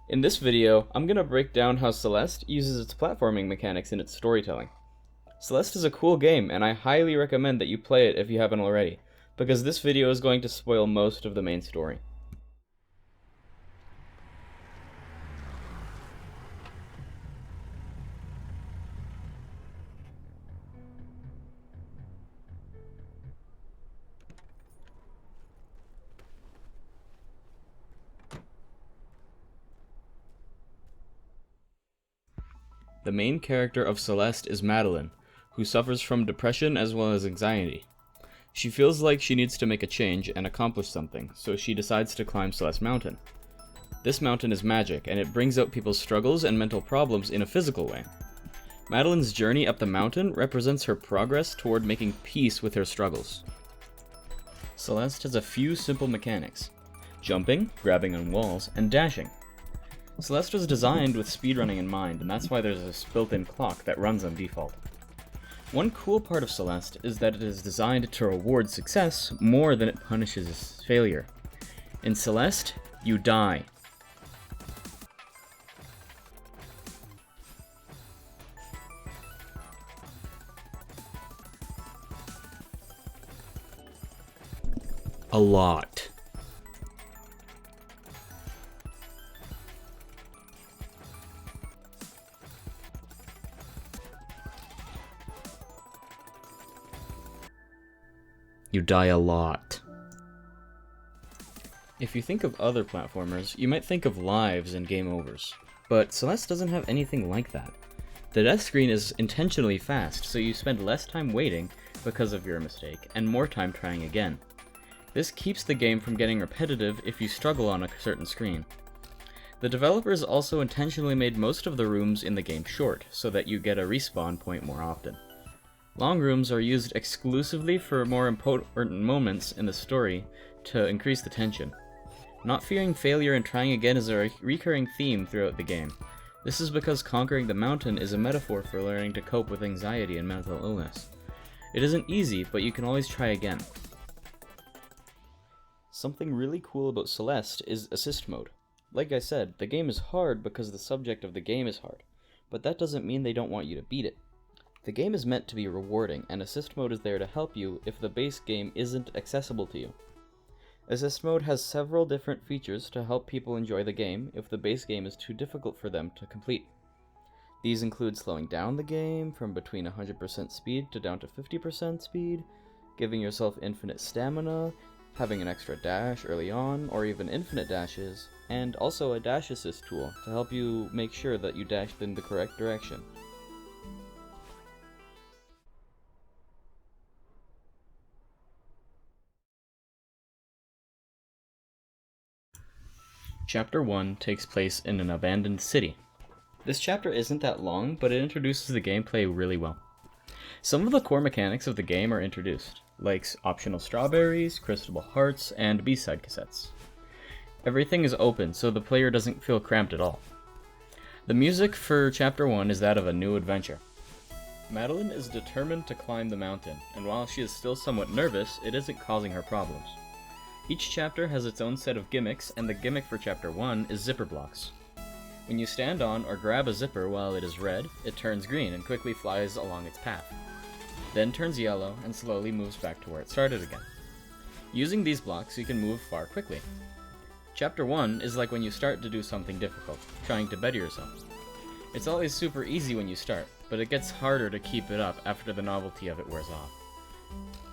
In this video, I'm going to break down how Celeste uses its platforming mechanics in its storytelling. Celeste is a cool game, and I highly recommend that you play it if you haven't already, because this video is going to spoil most of the main story. The main character of Celeste is Madeline, who suffers from depression as well as anxiety. She feels like she needs to make a change and accomplish something, so she decides to climb Celeste Mountain. This mountain is magic, and it brings out people's struggles and mental problems in a physical way. Madeline's journey up the mountain represents her progress toward making peace with her struggles. Celeste has a few simple mechanics: jumping, grabbing on walls, and dashing. Celeste was designed with speedrunning in mind, and that's why there's this built-in clock that runs on default. One cool part of Celeste is that it is designed to reward success more than it punishes failure. In Celeste, you die. A lot. You die a lot. If you think of other platformers, you might think of lives and game overs. But Celeste doesn't have anything like that. The death screen is intentionally fast, so you spend less time waiting because of your mistake, and more time trying again. This keeps the game from getting repetitive if you struggle on a certain screen. The developers also intentionally made most of the rooms in the game short, so that you get a respawn point more often. Long rooms are used exclusively for more important moments in the story to increase the tension. Not fearing failure and trying again is a recurring theme throughout the game. This is because conquering the mountain is a metaphor for learning to cope with anxiety and mental illness. It isn't easy, but you can always try again. Something really cool about Celeste is assist mode. Like I said, the game is hard because the subject of the game is hard, but that doesn't mean they don't want you to beat it. The game is meant to be rewarding, and assist mode is there to help you if the base game isn't accessible to you. Assist mode has several different features to help people enjoy the game if the base game is too difficult for them to complete. These include slowing down the game from between 100% speed to down to 50% speed, giving yourself infinite stamina, having an extra dash early on, or even infinite dashes, and also a dash assist tool to help you make sure that you dashed in the correct direction. Chapter 1 takes place in an abandoned city. This chapter isn't that long, but it introduces the gameplay really well. Some of the core mechanics of the game are introduced, like optional strawberries, crystal hearts, and B-side cassettes. Everything is open, so the player doesn't feel cramped at all. The music for Chapter 1 is that of a new adventure. Madeline is determined to climb the mountain, and while she is still somewhat nervous, it isn't causing her problems. Each chapter has its own set of gimmicks, and the gimmick for Chapter 1 is zipper blocks. When you stand on or grab a zipper while it is red, it turns green and quickly flies along its path. Then turns yellow and slowly moves back to where it started again. Using these blocks, you can move far quickly. Chapter 1 is like when you start to do something difficult, trying to better yourself. It's always super easy when you start, but it gets harder to keep it up after the novelty of it wears off.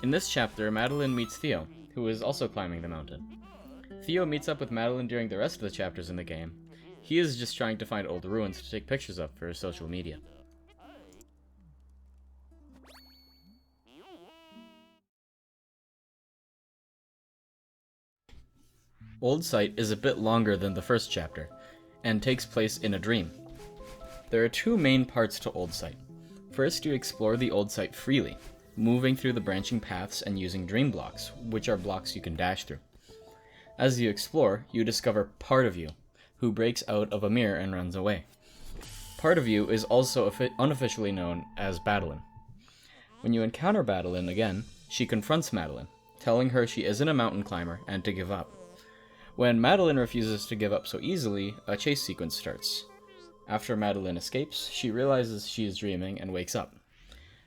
In this chapter, Madeline meets Theo, who is also climbing the mountain. Theo meets up with Madeline during the rest of the chapters in the game. He is just trying to find old ruins to take pictures of for his social media. Old Site is a bit longer than the first chapter, and takes place in a dream. There are two main parts to Old Site. First, you explore the Old Site freely, moving through the branching paths and using dream blocks, which are blocks you can dash through. As you explore, you discover part of you, who breaks out of a mirror and runs away. Part of you is also unofficially known as Madeline. When you encounter Madeline again, she confronts Madeline, telling her she isn't a mountain climber and to give up. When Madeline refuses to give up so easily, a chase sequence starts. After Madeline escapes, she realizes she is dreaming and wakes up.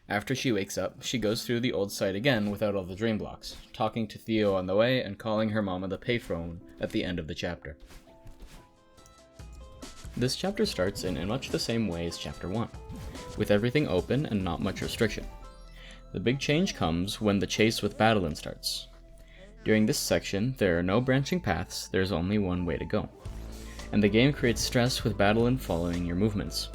After she wakes up, she goes through the old site again without all the dream blocks, talking to Theo on the way and calling her mom on the payphone at the end of the chapter. This chapter starts in much the same way as Chapter 1, with everything open and not much restriction. The big change comes when the chase with Madeline starts. During this section, there are no branching paths, there's only one way to go. And the game creates stress with Madeline following your movements.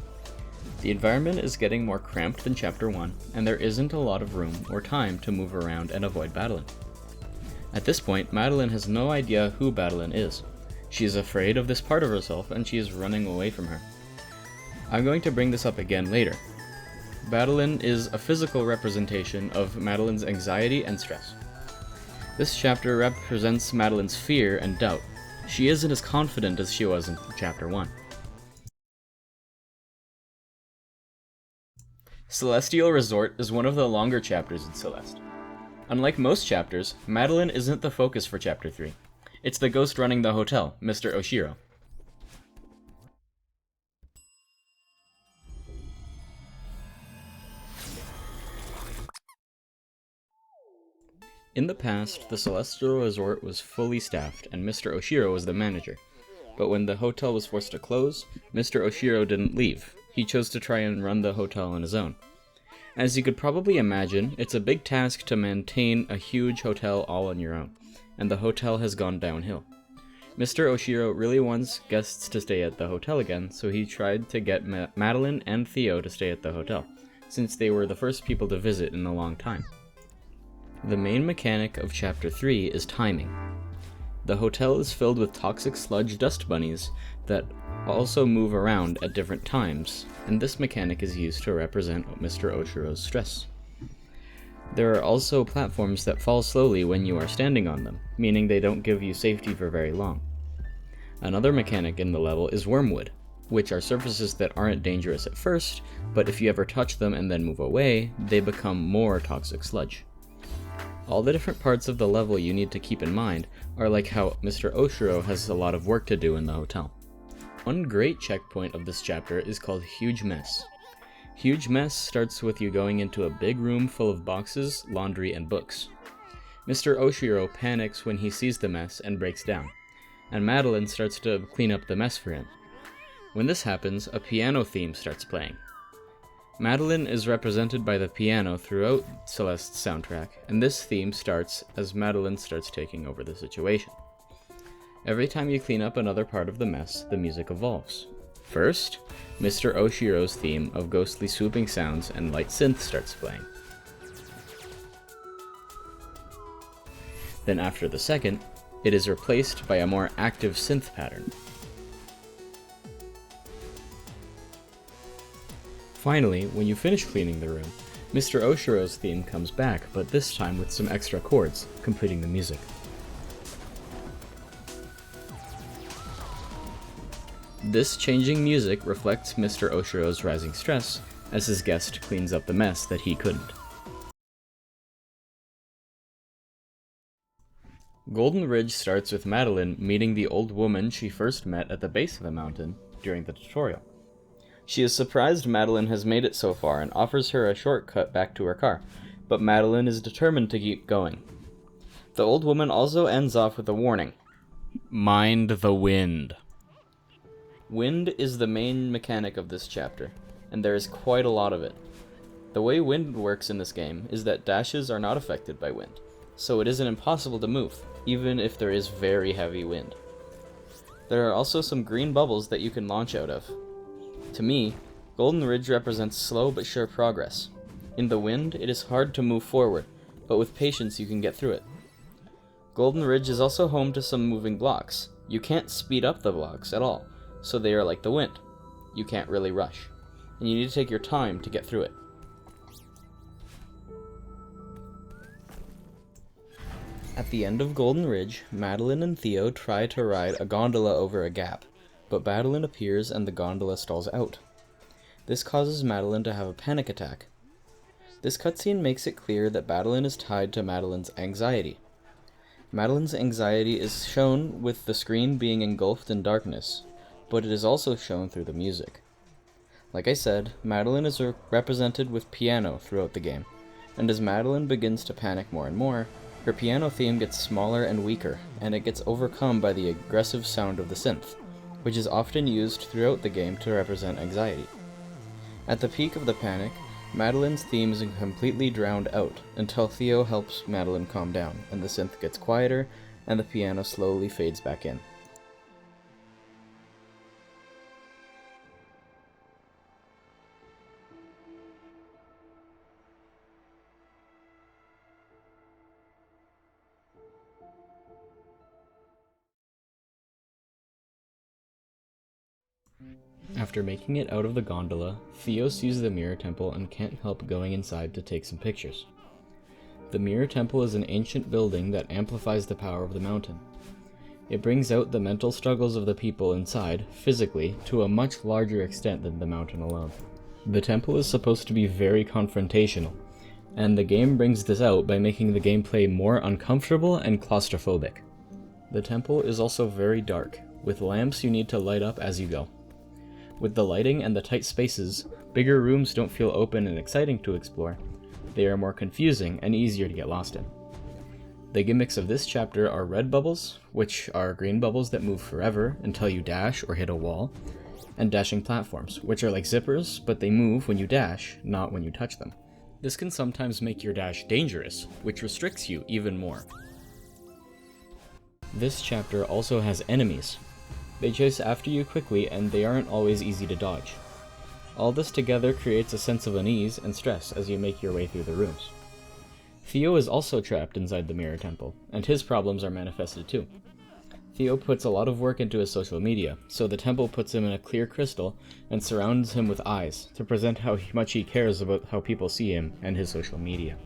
The environment is getting more cramped than Chapter 1, and there isn't a lot of room or time to move around and avoid Madeline. At this point, Madeline has no idea who Madeline is. She is afraid of this part of herself, and she is running away from her. I'm going to bring this up again later. Madeline is a physical representation of Madeline's anxiety and stress. This chapter represents Madeline's fear and doubt. She isn't as confident as she was in Chapter 1. Celestial Resort is one of the longer chapters in Celeste. Unlike most chapters, Madeline isn't the focus for Chapter 3. It's the ghost running the hotel, Mr. Oshiro. In the past, the Celestial Resort was fully staffed, and Mr. Oshiro was the manager. But when the hotel was forced to close, Mr. Oshiro didn't leave. He chose to try and run the hotel on his own. As you could probably imagine, it's a big task to maintain a huge hotel all on your own, and the hotel has gone downhill. Mr. Oshiro really wants guests to stay at the hotel again, so he tried to get Madeline and Theo to stay at the hotel, since they were the first people to visit in a long time. The main mechanic of Chapter 3 is timing. The hotel is filled with toxic sludge dust bunnies that also move around at different times, and this mechanic is used to represent Mr. Oshiro's stress. There are also platforms that fall slowly when you are standing on them, meaning they don't give you safety for very long. Another mechanic in the level is wormwood, which are surfaces that aren't dangerous at first, but if you ever touch them and then move away, they become more toxic sludge. All the different parts of the level you need to keep in mind are like how Mr. Oshiro has a lot of work to do in the hotel. One great checkpoint of this chapter is called Huge Mess. Huge Mess starts with you going into a big room full of boxes, laundry, and books. Mr. Oshiro panics when he sees the mess and breaks down, and Madeline starts to clean up the mess for him. When this happens, a piano theme starts playing. Madeline is represented by the piano throughout Celeste's soundtrack, and this theme starts as Madeline starts taking over the situation. Every time you clean up another part of the mess, the music evolves. First, Mr. Oshiro's theme of ghostly swooping sounds and light synth starts playing. Then after the second, it is replaced by a more active synth pattern. Finally, when you finish cleaning the room, Mr. Oshiro's theme comes back, but this time with some extra chords, completing the music. This changing music reflects Mr. Oshiro's rising stress as his guest cleans up the mess that he couldn't. Golden Ridge starts with Madeline meeting the old woman she first met at the base of the mountain during the tutorial. She is surprised Madeline has made it so far and offers her a shortcut back to her car, but Madeline is determined to keep going. The old woman also ends off with a warning. Mind the wind. Wind is the main mechanic of this chapter, and there is quite a lot of it. The way wind works in this game is that dashes are not affected by wind, so it isn't impossible to move, even if there is very heavy wind. There are also some green bubbles that you can launch out of. To me, Golden Ridge represents slow but sure progress. In the wind, it is hard to move forward, but with patience you can get through it. Golden Ridge is also home to some moving blocks. You can't speed up the blocks at all, so they are like the wind. You can't really rush, and you need to take your time to get through it. At the end of Golden Ridge, Madeline and Theo try to ride a gondola over a gap, but Madeline appears and the gondola stalls out. This causes Madeline to have a panic attack. This cutscene makes it clear that Madeline is tied to Madeline's anxiety. Madeline's anxiety is shown with the screen being engulfed in darkness, but it is also shown through the music. Like I said, Madeline is represented with piano throughout the game, and as Madeline begins to panic more and more, her piano theme gets smaller and weaker, and it gets overcome by the aggressive sound of the synth, which is often used throughout the game to represent anxiety. At the peak of the panic, Madeline's theme is completely drowned out until Theo helps Madeline calm down, and the synth gets quieter, and the piano slowly fades back in. After making it out of the gondola, Theo sees the Mirror Temple and can't help going inside to take some pictures. The Mirror Temple is an ancient building that amplifies the power of the mountain. It brings out the mental struggles of the people inside, physically, to a much larger extent than the mountain alone. The temple is supposed to be very confrontational, and the game brings this out by making the gameplay more uncomfortable and claustrophobic. The temple is also very dark, with lamps you need to light up as you go. With the lighting and the tight spaces, bigger rooms don't feel open and exciting to explore. They are more confusing and easier to get lost in. The gimmicks of this chapter are red bubbles, which are green bubbles that move forever until you dash or hit a wall, and dashing platforms, which are like zippers, but they move when you dash, not when you touch them. This can sometimes make your dash dangerous, which restricts you even more. This chapter also has enemies. They chase after you quickly, and they aren't always easy to dodge. All this together creates a sense of unease and stress as you make your way through the rooms. Theo is also trapped inside the Mirror Temple, and his problems are manifested too. Theo puts a lot of work into his social media, so the temple puts him in a clear crystal and surrounds him with eyes to present how much he cares about how people see him and his social media.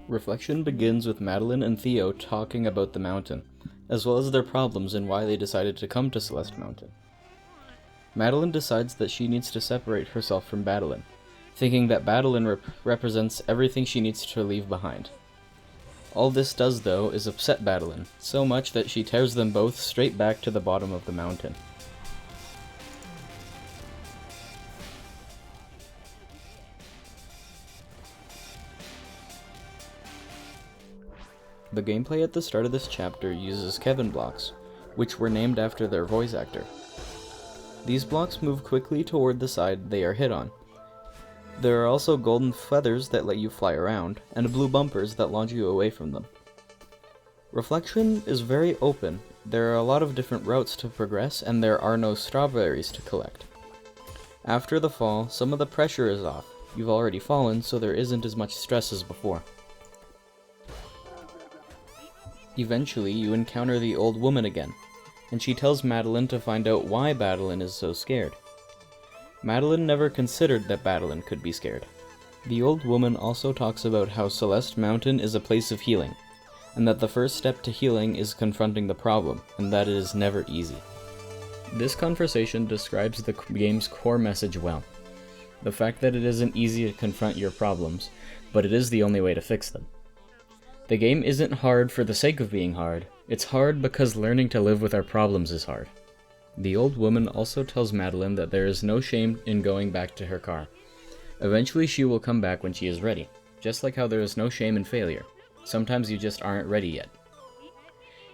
Reflection begins with Madeline and Theo talking about the mountain, as well as their problems and why they decided to come to Celeste Mountain. Madeline decides that she needs to separate herself from Madeline, thinking that Madeline represents everything she needs to leave behind. All this does, though, is upset Madeline, so much that she tears them both straight back to the bottom of the mountain. The gameplay at the start of this chapter uses Kevin blocks, which were named after their voice actor. These blocks move quickly toward the side they are hit on. There are also golden feathers that let you fly around, and blue bumpers that launch you away from them. Reflection is very open. There are a lot of different routes to progress, and there are no strawberries to collect. After the fall, some of the pressure is off. You've already fallen, so there isn't as much stress as before. Eventually, you encounter the old woman again, and she tells Madeline to find out why Madeline is so scared. Madeline never considered that Madeline could be scared. The old woman also talks about how Celeste Mountain is a place of healing, and that the first step to healing is confronting the problem, and that it is never easy. This conversation describes the game's core message well. The fact that it isn't easy to confront your problems, but it is the only way to fix them. The game isn't hard for the sake of being hard, it's hard because learning to live with our problems is hard. The old woman also tells Madeline that there is no shame in going back to her car. Eventually she will come back when she is ready, just like how there is no shame in failure. Sometimes you just aren't ready yet.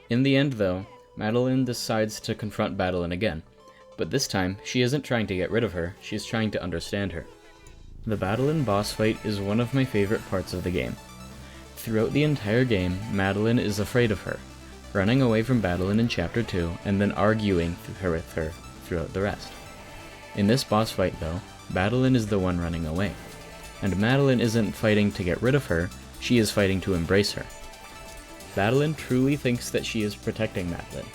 In the end though, Madeline decides to confront Madeline again, but this time she isn't trying to get rid of her, she's trying to understand her. The Madeline boss fight is one of my favorite parts of the game. Throughout the entire game, Madeline is afraid of her, running away from Madeline in Chapter 2 and then arguing with her throughout the rest. In this boss fight though, Madeline is the one running away, and Madeline isn't fighting to get rid of her, she is fighting to embrace her. Madeline truly thinks that she is protecting Madeline.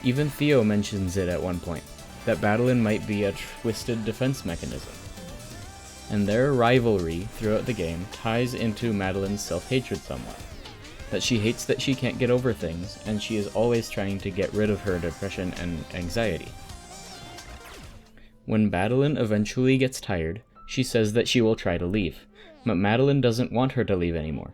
Even Theo mentions it at one point, that Madeline might be a twisted defense mechanism. And their rivalry throughout the game ties into Madeline's self-hatred somewhat. That she hates that she can't get over things, and she is always trying to get rid of her depression and anxiety. When Madeline eventually gets tired, she says that she will try to leave, but Madeline doesn't want her to leave anymore.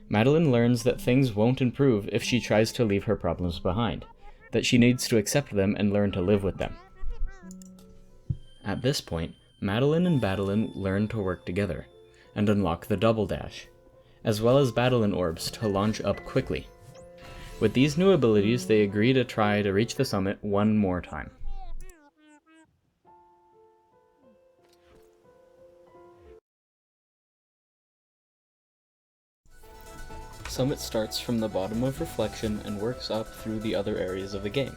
Madeline learns that things won't improve if she tries to leave her problems behind, that she needs to accept them and learn to live with them. At this point, Madeline and Madeline learn to work together, and unlock the Double Dash, as well as Madeline Orbs to launch up quickly. With these new abilities, they agree to try to reach the summit one more time. Summit starts from the bottom of Reflection and works up through the other areas of the game.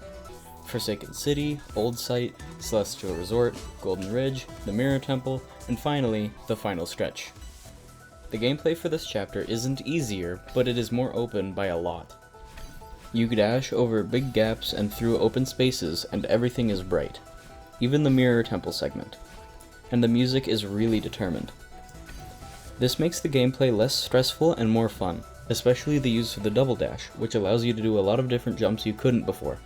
Forsaken City, Old Site, Celestial Resort, Golden Ridge, the Mirror Temple, and finally, the final stretch. The gameplay for this chapter isn't easier, but it is more open by a lot. You dash over big gaps and through open spaces, and everything is bright. Even the Mirror Temple segment. And the music is really determined. This makes the gameplay less stressful and more fun, especially the use of the Double Dash, which allows you to do a lot of different jumps you couldn't before.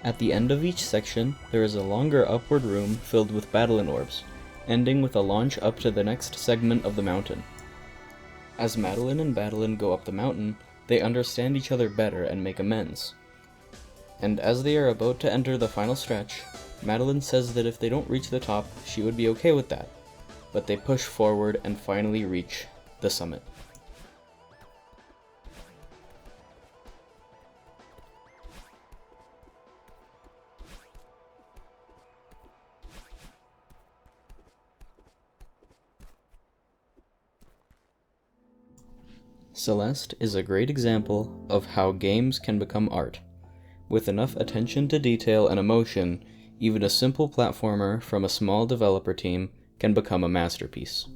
At the end of each section, there is a longer upward room filled with Madeline Orbs, ending with a launch up to the next segment of the mountain. As Madeline and Madeline go up the mountain, they understand each other better and make amends. And as they are about to enter the final stretch, Madeline says that if they don't reach the top, she would be okay with that. But they push forward and finally reach the summit. Celeste is a great example of how games can become art. With enough attention to detail and emotion, even a simple platformer from a small developer team can become a masterpiece.